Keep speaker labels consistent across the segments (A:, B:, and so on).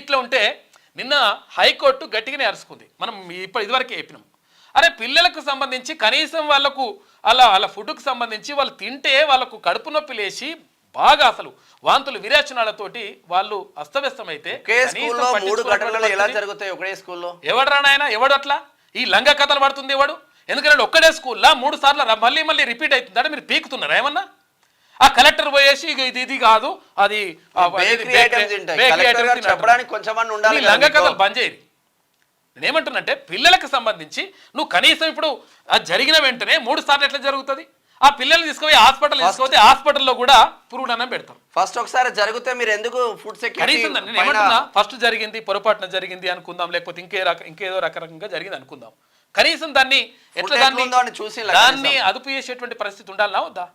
A: ఇట్లా ఉంటే నిన్న హైకోర్టు గట్టిగానే అరుచుకుంది. మనం ఇదివరకే చెప్పినాం, అరే పిల్లలకు సంబంధించి కనీసం వాళ్ళకు అలా ఫుడ్కు సంబంధించి వాళ్ళు తింటే వాళ్ళకు కడుపు నొప్పి లేచి బాగా అసలు వాంతులు విరేచనాలతోటి వాళ్ళు అస్తవ్యస్తమైతే ఎవడరా నాయన, ఎవడు అట్లా ఈ లంగ కథలు పడుతుంది ఎవడు? ఎందుకంటే ఒక్కడే స్కూల్లో 3 సార్లు మళ్ళీ రిపీట్ అవుతుందంటే మీరు పీకుతున్నారా ఏమన్నా? ఆ కలెక్టర్ పోయేసి ఇది కాదు అది లంగ కథలు బంద్ చేయరు. నేనేమంటున్నంటే పిల్లలకు సంబంధించి నువ్వు కనీసం ఇప్పుడు అది జరిగిన వెంటనే 3 సార్లు ఎట్లా జరుగుతుంది? ఆ పిల్లల్ని తీసుకుపోయి హాస్పిటల్ తీసుకుపోతే హాస్పిటల్లో కూడా పురుగుడన్నం పెడతాం.
B: ఫస్ట్ ఒకసారి జరిగితే మీరు ఎందుకు ఫుడ్ సెక్యూరిటీ
A: ఫస్ట్ జరిగింది పొరపాటున జరిగింది అనుకుందాం, లేకపోతే ఇంకేదో రకరకంగా జరిగింది అనుకుందాం. కనీసం దాన్ని ఎట్లా దాన్ని అదుపు చేసేటువంటి పరిస్థితి ఉండాలన్నా వద్దా?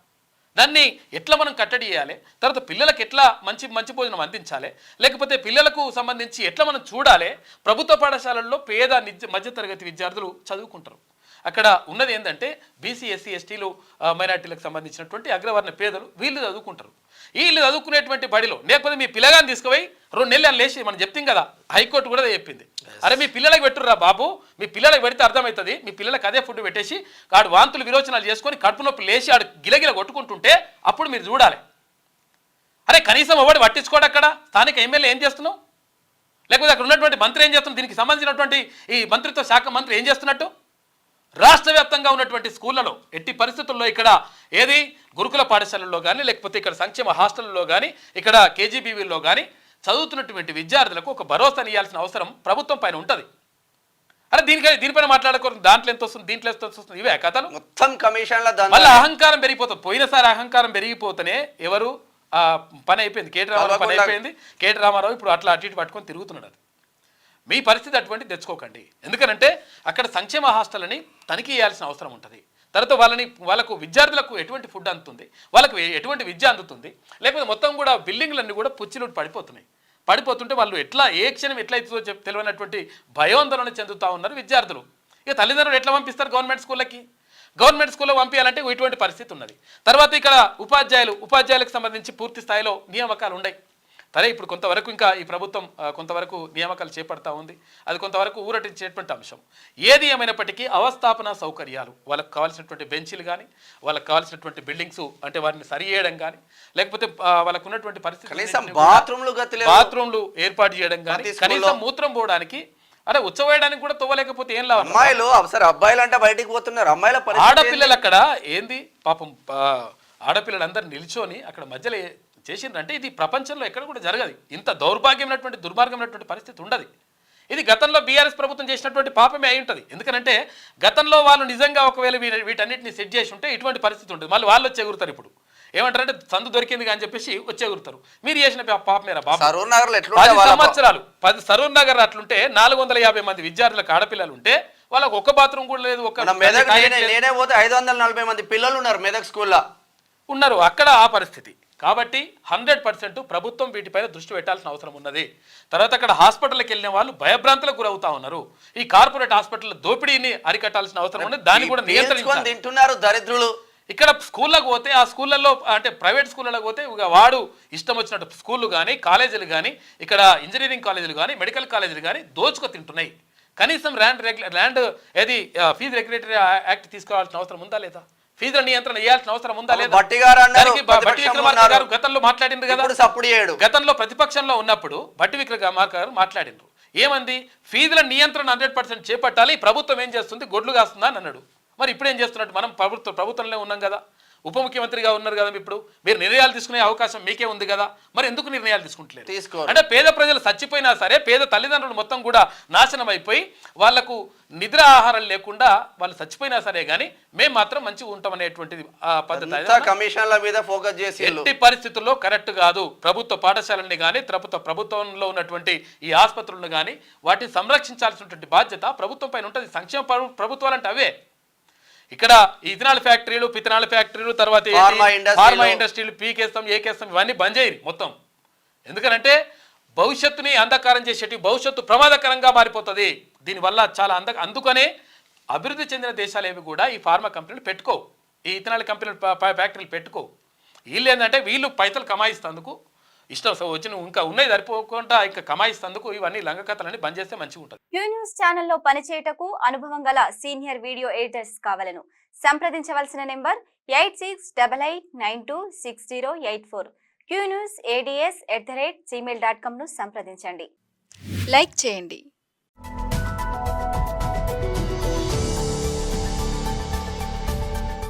A: దాన్ని ఎట్లా మనం కట్టడి చేయాలి? తర్వాత పిల్లలకు ఎట్లా మంచి భోజనం అందించాలి? లేకపోతే పిల్లలకు సంబంధించి ఎట్లా మనం చూడాలి? ప్రభుత్వ పాఠశాలల్లో పేద మధ్యతరగతి విద్యార్థులు చదువుకుంటారు. అక్కడ ఉన్నది ఏంటంటే బీసీ ఎస్సీ ఎస్టీలు మైనార్టీలకు సంబంధించినటువంటి అగ్రవర్ణ పేదలు వీళ్ళు చదువుకుంటారు. వీళ్ళు చదువుకునేటువంటి బడిలో లేకపోతే మీ పిల్లగాని తీసుకుపోయి 2 నెలలు లేచి మనం చెప్తాం కదా, హైకోర్టు కూడా చెప్పింది, అరే మీ పిల్లలకు పెట్టుర్రా బాబు, మీ పిల్లలకు పెడితే అర్థమవుతుంది, మీ పిల్లలకు అదే ఫుడ్ పెట్టేసి ఆడు వాంతులు విరోచనాలు చేసుకొని కడుపు నొప్పి లేచి ఆడు గిలగిల కొట్టుకుంటుంటే అప్పుడు మీరు చూడాలి. అరే కనీసం ఒకటి పట్టించుకోడు. అక్కడ స్థానిక ఎమ్మెల్యే ఏం చేస్తున్నావు? లేకపోతే అక్కడ ఉన్నటువంటి మంత్రి ఏం చేస్తున్నావు? దీనికి సంబంధించినటువంటి ఈ మంత్రిత్వ శాఖ మంత్రి ఏం చేస్తున్నట్టు? రాష్ట్ర వ్యాప్తంగా ఉన్నటువంటి స్కూళ్లలో ఎట్టి పరిస్థితుల్లో ఇక్కడ ఏది గురుకుల పాఠశాలల్లో కానీ లేకపోతే ఇక్కడ సంక్షేమ హాస్టల్లో కానీ ఇక్కడ కేజీబీవీల్లో కానీ చదువుతున్నటువంటి విద్యార్థులకు ఒక భరోసాని ఇవ్వాల్సిన అవసరం ప్రభుత్వం పైన ఉంటుంది. అరే దీనిపైన మాట్లాడుకోవడం దాంట్లో ఎంత వస్తుంది, దీంట్లో ఎంత వస్తుంది, ఇవే కథలు.
B: మొత్తం కమిషన్ల
A: మళ్ళీ అహంకారం పెరిగిపోతుంది. పోయినసారి అహంకారం పెరిగిపోతేనే ఎవరు పని అయిపోయింది, కేటీ రామారావు పని అయిపోయింది. కేటీ రామారావు ఇప్పుడు అట్లా అటు ఇటు పట్టుకొని తిరుగుతున్నాడు. అది మీ పరిస్థితి అటువంటి తెచ్చుకోకండి. ఎందుకనంటే అక్కడ సంక్షేమ హాస్టల్ని తనిఖీ చేయాల్సిన అవసరం ఉంటుంది. తర్వాత వాళ్ళకు విద్యార్థులకు ఎటువంటి ఫుడ్ అందుతుంది, వాళ్ళకు ఎటువంటి విద్య అందుతుంది, లేకపోతే మొత్తం కూడా బిల్డింగ్లన్నీ కూడా పుచ్చిలుంటి పడిపోతుంటే వాళ్ళు ఏ క్షణం ఎట్లా అవుతుందో తెలియనటువంటి భయోందోళన చెందుతూ ఉన్నారు విద్యార్థులు. ఇక తల్లిదండ్రులు ఎట్లా పంపిస్తారు గవర్నమెంట్ స్కూళ్ళకి? గవర్నమెంట్ స్కూల్లో పంపించాలంటే ఇటువంటి పరిస్థితి ఉన్నది. తర్వాత ఇక్కడ ఉపాధ్యాయులకు సంబంధించి పూర్తి స్థాయిలో నియామకాలు ఉన్నాయి. సరే ఇప్పుడు కొంతవరకు ఇంకా ఈ ప్రభుత్వం కొంతవరకు నియామకాలు చేపడతా ఉంది. అది కొంతవరకు ఊరటించేటువంటి అంశం. ఏది ఏమైనప్పటికీ అవస్థాపన సౌకర్యాలు, వాళ్ళకు కావాల్సినటువంటి బెంచీలు కానీ వాళ్ళకు కావాల్సినటువంటి బిల్డింగ్స్ అంటే వాటిని సరి చేయడం కానీ లేకపోతే వాళ్ళకు ఉన్నటువంటి పరిస్థితి బాత్రూమ్లు ఏర్పాటు చేయడం కానీ కనీసం మూత్రం పోవడానికి అరే ఉచ్చవేయడానికి కూడా తవ్వలేకపోతే ఏం లాభం?
B: అమ్మాయిలు అబ్బాయిలు అంటే బయటికి పోతున్నారు, అమ్మాయిల
A: ఆడపిల్లలు అక్కడ ఏంది పాపం ఆడపిల్లలందరూ నిల్చొని అక్కడ మధ్యలో చేసిందంటే ఇది ప్రపంచంలో ఎక్కడ కూడా జరగదు. ఇంత దౌర్భాగ్యమైనటువంటి దుర్మార్గమైనటువంటి పరిస్థితి ఉండదు. ఇది గతంలో బీఆర్ఎస్ ప్రభుత్వం చేసినటువంటి పాపమే అయి ఉంటుంది. ఎందుకంటే గతంలో వాళ్ళు నిజంగా ఒకవేళ వీటన్నిటిని సెట్ చేసి ఉంటే ఇటువంటి పరిస్థితి ఉంటుంది. మళ్ళీ వాళ్ళు వచ్చి ఎగురుతారు. ఇప్పుడు ఏమంటారంటే సందు దొరికింది అని చెప్పేసి వచ్చి ఎగురుతారు. మీరు చేసిన పాపమేరా బాబు. 10 సంవత్సరాలు సరూర్ నగర్ అట్లుంటే 450 మంది విద్యార్థులకు ఆడపిల్లలు ఉంటే వాళ్ళకి ఒక్క బాత్రూమ్ కూడా లేదు.
B: నేనే పోతే 540 మంది పిల్లలు ఉన్నారు మెదక్ స్కూల్లో
A: ఉన్నారు. అక్కడ ఆ పరిస్థితి. కాబట్టి 100% ప్రభుత్వం వీటిపైన దృష్టి పెట్టాల్సిన అవసరం ఉన్నది. తర్వాత అక్కడ హాస్పిటల్కి వెళ్ళిన వాళ్ళు భయభ్రాంతులకు గురవుతా ఉన్నారు. ఈ కార్పొరేట్ హాస్పిటల్ దోపిడీని అరికట్టాల్సిన అవసరం ఉన్నది. దాన్ని కూడా
B: నియంత్రించుకుంటున్నారు దరిద్రులు.
A: ఇక్కడ స్కూళ్ళకు పోతే ఆ స్కూళ్ళల్లో అంటే ప్రైవేట్ స్కూళ్ళకు పోతే వాడు ఇష్టం వచ్చినట్టు స్కూళ్ళు కానీ కాలేజీలు కానీ ఇక్కడ ఇంజనీరింగ్ కాలేజీలు కానీ మెడికల్ కాలేజీలు కానీ దోచుకు తింటున్నాయి. కనీసం ల్యాండ్ ఏది ఫీజు రెగ్యులేటరీ యాక్ట్ తీసుకోవాల్సిన అవసరం ఉందా లేదా? ఫీజుల నియంత్రణ చేయాల్సిన అవసరం ఉందా లేదా? బట్టి విక్రమార్క గారు గతంలో మాట్లాడిండ్రు కదా, గతంలో ప్రతిపక్షంలో ఉన్నప్పుడు బట్టి విక్రమార్క గారు మాట్లాడిండ్రు. ఏమంది? ఫీజుల నియంత్రణ 100% చేపట్టాలి, ప్రభుత్వం ఏం చేస్తుంది గొడ్లు కాస్తుందా అని అన్నాడు. మరి ఇప్పుడు ఏం చేస్తున్నట్టు? మనం ప్రభుత్వంలో ఉన్నాం కదా, ఉప ముఖ్యమంత్రిగా ఉన్నారు కదా, ఇప్పుడు మీరు నిర్ణయాలు తీసుకునే అవకాశం మీకే ఉంది కదా, మరి ఎందుకు నిర్ణయాలు తీసుకుంటలేదు? అంటే పేద ప్రజలు చచ్చిపోయినా సరే, పేద తల్లిదండ్రులు మొత్తం కూడా నాశనం అయిపోయి వాళ్లకు నిద్ర ఆహారం లేకుండా వాళ్ళు చచ్చిపోయినా సరే కానీ మేము మాత్రం మంచిగా ఉంటాం అనేటువంటిది పద్ధతి
B: కమిషన్ల మీద ఫోకస్ చేసి
A: ఎట్టి పరిస్థితుల్లో కరెక్ట్ కాదు. ప్రభుత్వ పాఠశాలని కానీ ప్రభుత్వంలో ఉన్నటువంటి ఈ ఆసుపత్రులను కానీ వాటిని సంరక్షించాల్సినటువంటి బాధ్యత ప్రభుత్వం పైన ఉంటుంది. సంక్షేమ ప్రభుత్వాలు అంటే అవే. ఇక్కడ ఇథనాల్ ఫ్యాక్టరీలు, పిథనాల్ ఫ్యాక్టరీలు, తర్వాత ఫార్మా ఇండస్ట్రీలు పీకేస్తాం ఏకేస్తాం ఇవన్నీ బంద్ చేయరు మొత్తం. ఎందుకనంటే భవిష్యత్తుని అంధకారం చేసేటి భవిష్యత్తు ప్రమాదకరంగా మారిపోతుంది దీనివల్ల చాలా అందుకనే అభివృద్ధి చెందిన దేశాలు ఏవి కూడా ఈ ఫార్మా కంపెనీలు పెట్టుకో, ఈ ఇథనాల్ కంపెనీలు ఫ్యాక్టరీలు పెట్టుకో. వీళ్ళు ఏంటంటే వీళ్ళు పైసలు కమాయిస్తందుకు ఇష్టం సో వచ్చిన ఇంకా ఉన్నాయి సరిపోకుండా ఇంకా కమాయిస్తందుకు ఇవన్నీ లంగ కథలన్నీ బంద్ చేస్తే మంచిగా ఉంటుంది.
C: క్యూ న్యూస్ ఛానల్లో పనిచేయటకు అనుభవం గల సీనియర్ వీడియో ఎడిటర్స్ కావాలను సంప్రదించవలసిన నెంబర్ 8688926084. qnewsads@gmail.com ను సంప్రదించండి. లైక్ చేయండి.